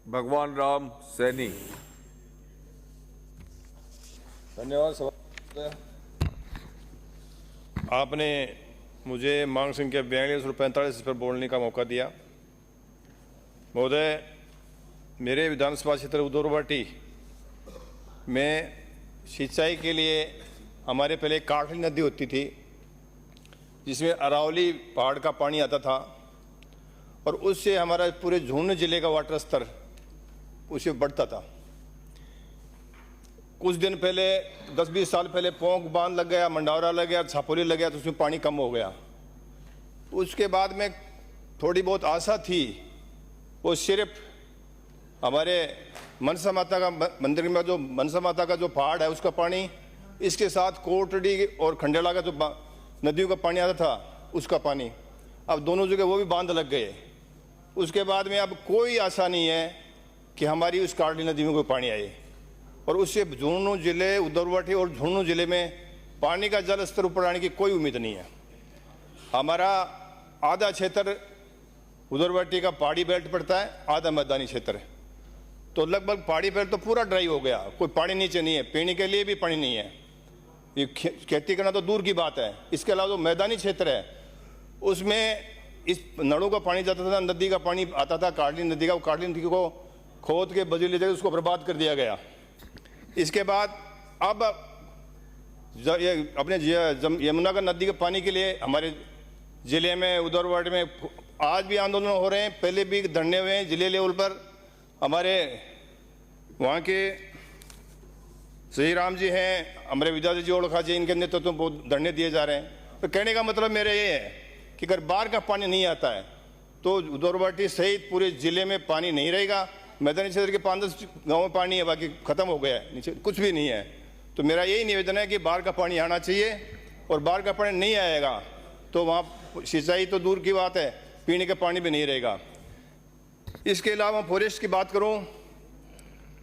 भगवान राम सैनी। धन्यवाद। आपने मुझे मांग संख्या 42 और 45 पर बोलने का मौका दिया। महोदय, मेरे विधानसभा क्षेत्र उदौरवाटी में सिंचाई के लिए हमारे पहले काठली नदी होती थी, जिसमें अरावली पहाड़ का पानी आता था और उससे हमारा पूरे झुंझुनू जिले का वाटर स्तर उससे बढ़ता था। कुछ दिन पहले 10-20 साल पहले पोंक बांध लग गया, मंडावरा लग गया, छापोली लग गया, तो उसमें पानी कम हो गया। उसके बाद में थोड़ी बहुत आशा थी, वो सिर्फ हमारे मनसा माता का मंदिर में जो मनसा माता का जो पहाड़ है उसका पानी, इसके साथ कोटड़ी और खंडेला का जो नदियों का पानी आता था उसका पानी, अब दोनों जगह वो भी बांध लग गए। उसके बाद में अब कोई आशा नहीं है कि हमारी उस काटली नदी में कोई पानी आए, और उससे झुंझुनू जिले, उदौरवाटी और झुंझुनू जिले में पानी का जल स्तर ऊपर आने की कोई उम्मीद नहीं है। हमारा आधा क्षेत्र उदौरवाटी का पहाड़ी बेल्ट पड़ता है, आधा मैदानी क्षेत्र है, तो लगभग पहाड़ी बेल्ट तो पूरा ड्राई हो गया, कोई पानी नीचे नहीं है, पीने के लिए भी पानी नहीं है, ये खेती करना तो दूर की बात है। इसके अलावा जो मैदानी क्षेत्र है उसमें इस नड़ों का पानी जाता था, नदी का पानी आता था, काटली नदी का, वो काटली नदी को खोद के बजली जगह उसको बर्बाद कर दिया गया। इसके बाद अब ये अपने यमुनानगर नदी के पानी के लिए हमारे ज़िले में, उदौरवाटी में आज भी आंदोलन हो रहे हैं, पहले भी धरने हुए हैं जिले लेवल पर। हमारे वहाँ के श्री राम जी हैं, हमारे विद्याधर जी ओड़खा जी, इनके नेतृत्व में बहुत धरने दिए जा रहे हैं। तो कहने का मतलब मेरा ये है कि अगर बाहर का पानी नहीं आता है तो उदौरवाटी सहित पूरे ज़िले में पानी नहीं रहेगा। मैदानी क्षेत्र के 5-10 गाँव में पानी है, बाकी खत्म हो गया है, नीचे कुछ भी नहीं है। तो मेरा यही निवेदन है कि बाहर का पानी आना चाहिए, और बाहर का पानी नहीं आएगा तो वहाँ सिंचाई तो दूर की बात है, पीने का पानी भी नहीं रहेगा। इसके अलावा फॉरेस्ट की बात करूँ,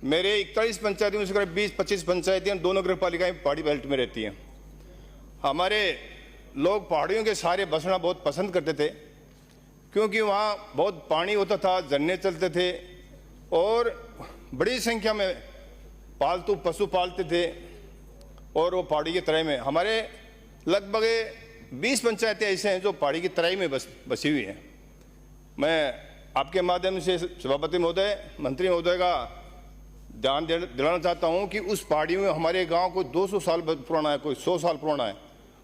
मेरे 41 पंचायतों में से 20-25 पंचायतें दोनों नगर पालिकाएँ पहाड़ी बेल्ट में रहती हैं। हमारे लोग पहाड़ियों के सहारे बसना बहुत पसंद करते थे, क्योंकि वहाँ बहुत पानी होता था, झरने चलते थे और बड़ी संख्या में पालतू पशु पालते थे, और वो पहाड़ी की तराई में हमारे लगभग 20 पंचायतें ऐसे हैं जो पहाड़ी की तराई में बसी हुई हैं। मैं आपके माध्यम से सभापति महोदय, मंत्री महोदय का ध्यान दिलाना चाहता हूँ कि उस पहाड़ी में हमारे गांव को 200 साल पुराना है, कोई 100 साल पुराना है,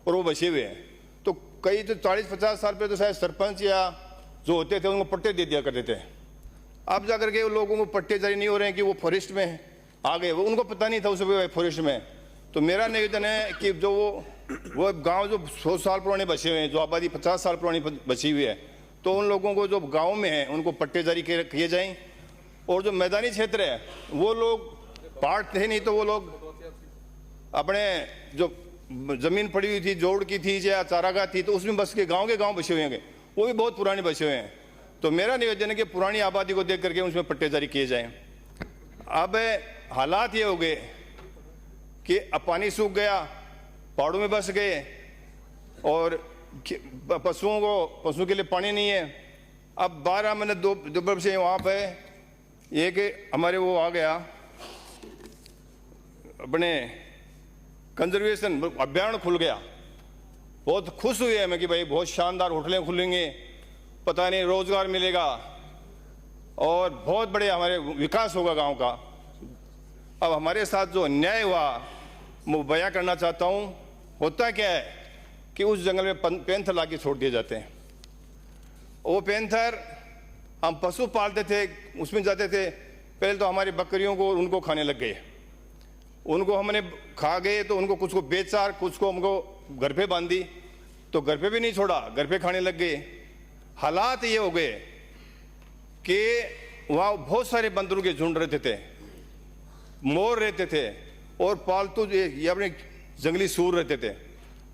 और वो बसे हुए हैं। तो कई तो 40-50 साल पे तो शायद सरपंच या जो होते थे उनको पट्टे दे दिया करते थे। अब जाकर के लोगों को पट्टे जारी नहीं हो रहे हैं कि वो फॉरेस्ट में आ गए, वो उनको पता नहीं था उस फॉरेस्ट में। तो मेरा निवेदन है कि जो वो गांव जो 100 साल पुराने बचे हुए हैं, जो आबादी 50 साल पुरानी बची हुई है, तो उन लोगों को जो गांव में है उनको पट्टे जारी किए जाएं। और जो मैदानी क्षेत्र है वो लोग पहाड़ थे नहीं, तो वो लोग अपने जो जमीन पड़ी हुई थी, जोड़ की थी या चारागाह थी, तो उसमें बस के गाँव बचे हुए हैं, वो भी बहुत पुराने बचे हुए हैं। तो मेरा निवेदन है कि पुरानी आबादी को देख करके उसमें पट्टे जारी किए जाएं। अब हालात ये हो गए कि अब पानी सूख गया, पहाड़ों में बस गए, और पशुओं के लिए पानी नहीं है। अब 12 महीने दो से वहाँ पे ये कि हमारे वो आ गया अपने कंजर्वेशन अभ्यारण्य खुल गया। बहुत खुश हुए मैं कि भाई बहुत शानदार होटलें खुलेंगे, पता नहीं रोजगार मिलेगा और बहुत बड़े हमारे विकास होगा गांव का। अब हमारे साथ जो अन्याय हुआ मैं बयां करना चाहता हूं। होता क्या है कि उस जंगल में पैंथर ला के छोड़ दिए जाते हैं। वो पैंथर हम पशु पालते थे, उसमें जाते थे, पहले तो हमारी बकरियों को उनको खाने लग गए, उनको हमने खा गए तो उनको कुछ को बेचा, कुछ को हमको घर पे बांधी, तो घर पे भी नहीं छोड़ा, घर पे खाने लग गए। हालात ये हो गए कि वहाँ बहुत सारे बंदरों के झुंड रहते थे, मोर रहते थे, और पालतू ये अपने जंगली सूर रहते थे।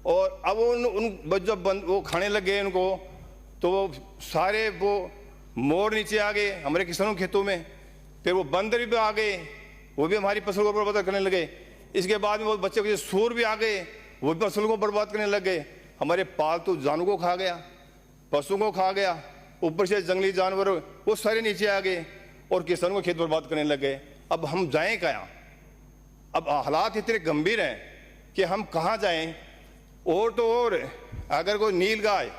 और अब जब वो खाने लग गए उनको, तो वो सारे वो मोर नीचे आ गए हमारे किसानों खेतों में, फिर वो बंदर भी आ गए, वो भी हमारी फसल को बर्बाद करने लगे। इसके बाद में वो बच्चे के सूर भी आ गए, वो भी फसल को बर्बाद करने लग गए। हमारे पालतू जानवरों को खा गया, पशुओं को खा गया, ऊपर से जंगली जानवर वो सारे नीचे आ गए। और किसानों को खेत बर्बाद करने लग गए। अब हम जाएं कहाँ? अब हालात इतने गंभीर हैं कि हम कहाँ जाएं? और तो और अगर कोई नील गाय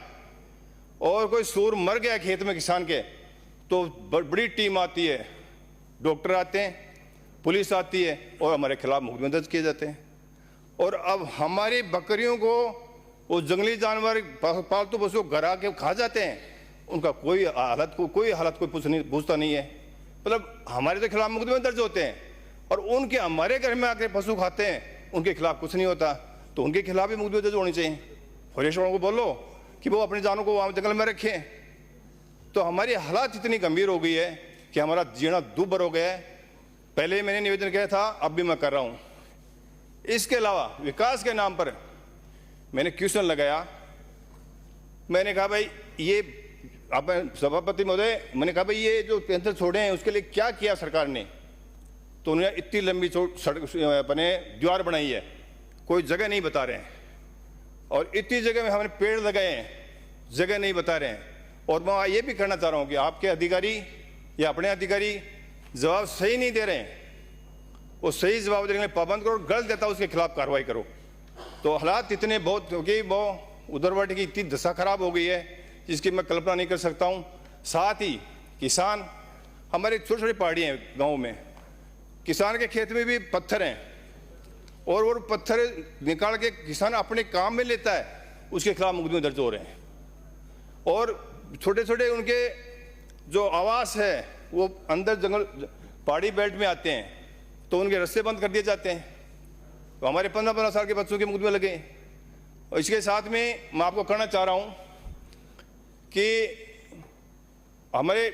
और कोई सूर मर गया खेत में किसान के, तो बड़ी टीम आती है, डॉक्टर आते हैं, पुलिस आती है और हमारे खिलाफ मुकदमे दर्ज किए जाते हैं। और अब हमारी बकरियों को वो जंगली जानवर पालतू पशु घर आके खा जाते हैं, उनका कोई हालत कोई पूछता नहीं है। मतलब हमारे तो खिलाफ मुकदमे दर्ज होते हैं और उनके हमारे घर में आके पशु खाते हैं, उनके खिलाफ कुछ नहीं होता। तो उनके खिलाफ भी मुकदमे दर्ज होने चाहिए। फॉरेस्ट वालों को बोलो कि वो अपनी जानों को वहाँ जंगल में रखें। तो हमारी हालात इतनी गंभीर हो गई है कि हमारा जीना दुभर हो गया है। पहले मैंने निवेदन किया था, अब भी मैं कर रहा हूँ। इसके अलावा विकास के नाम पर मैंने क्वेश्चन लगाया। मैंने कहा भाई ये आप सभापति महोदय, मैंने कहा भाई ये जो पेंशन छोड़े हैं उसके लिए क्या किया सरकार ने? तो उन्होंने इतनी लंबी सड़क अपने दीवार बनाई है, कोई जगह नहीं बता रहे हैं। और इतनी जगह में हमने पेड़ लगाए हैं, जगह नहीं बता रहे हैं। और मैं ये भी कहना चाह रहा हूँ कि आपके अधिकारी या अपने अधिकारी जवाब सही नहीं दे रहे हैं, वो सही जवाब देने के लिए पाबंद करो, गलत देता उसके खिलाफ कार्रवाई करो। तो हालात इतने बहुत क्योंकि वो उधरवाटी की इतनी दशा खराब हो गई है जिसकी मैं कल्पना नहीं कर सकता हूँ। साथ ही किसान, हमारे छोटी छोटी पहाड़ियाँ हैं गाँव में, किसान के खेत में भी पत्थर हैं और वो पत्थर निकाल के किसान अपने काम में लेता है, उसके खिलाफ मुकदमे दर्ज हो रहे हैं। और छोटे छोटे उनके जो आवास है वो अंदर जंगल पहाड़ी बेल्ट में आते हैं, तो उनके रास्ते बंद कर दिए जाते हैं। तो हमारे 15-15 साल के बच्चों के मुकदमे लगे। और इसके साथ में मैं आपको कहना चाह रहा हूँ कि हमारे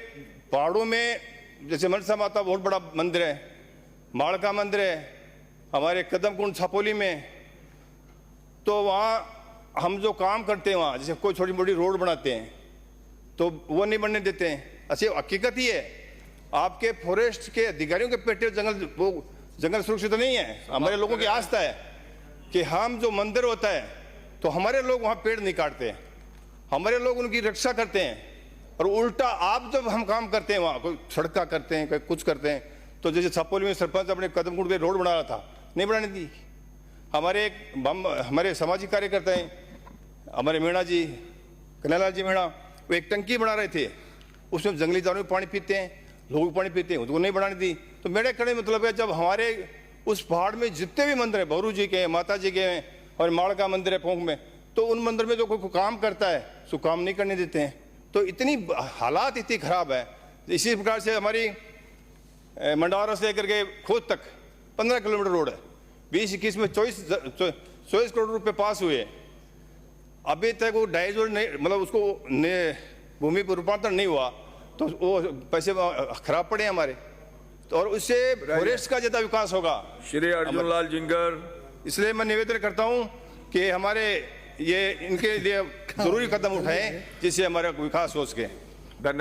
पहाड़ों में जैसे मनसा माता बहुत बड़ा मंदिर है, माड़ का मंदिर है, हमारे कदम कुंड छापोली में, तो वहाँ हम जो काम करते हैं वहाँ जैसे कोई छोटी मोटी रोड बनाते हैं तो वो नहीं बनने देते हैं। अच्छी हकीकत ही है, आपके फॉरेस्ट के अधिकारियों के पेटे जंगल वो जंगल सुरक्षित नहीं है। हमारे लोगों की आस्था है कि हम जो मंदिर होता है तो हमारे लोग वहाँ पेड़ नहीं काटते हैं, हमारे लोग उनकी रक्षा करते हैं। और उल्टा आप जब हम काम करते हैं वहाँ कोई सड़का करते हैं, कोई कुछ करते हैं, तो जैसे छापोली में सरपंच अपने कदम कुंड पे रोड बना रहा था, नहीं बनाने दी। हमारे सामाजिक कार्यकर्ता हैं, हमारे मीणा जी, कन्हैयालाल जी मीणा, वो एक टंकी बना रहे थे, उसमें जंगली जानवर पानी पीते हैं, लोग पानी पीते हैं, उसको नहीं बनाने दी। तो मेरे कहने मतलब है जब हमारे उस पहाड़ में जितने भी मंदिर हैं, भौरू जी के हैं, माता जी के हैं और माड़ का मंदिर है पोंख में, तो उन मंदिर में जो कोई काम करता है उसको काम नहीं करने देते हैं। तो इतनी हालात इतनी खराब है। इसी प्रकार से हमारी मंडावरा से लेकर के खोद तक 15 किलोमीटर रोड है, 20-21 में 24 करोड़ रुपए पास हुए। अभी तक वो डाइजोर नहीं, मतलब उसको भूमि पर रूपांतरण नहीं हुआ, तो वो पैसे खराब पड़े हमारे। तो और उससे फॉरेस्ट का ज्यादा विकास होगा। श्री अर्जुन लाल जिंगर। इसलिए मैं निवेदन करता हूं कि हमारे ये इनके लिए जरूरी कदम उठाएं जिससे हमारा विकास हो सके।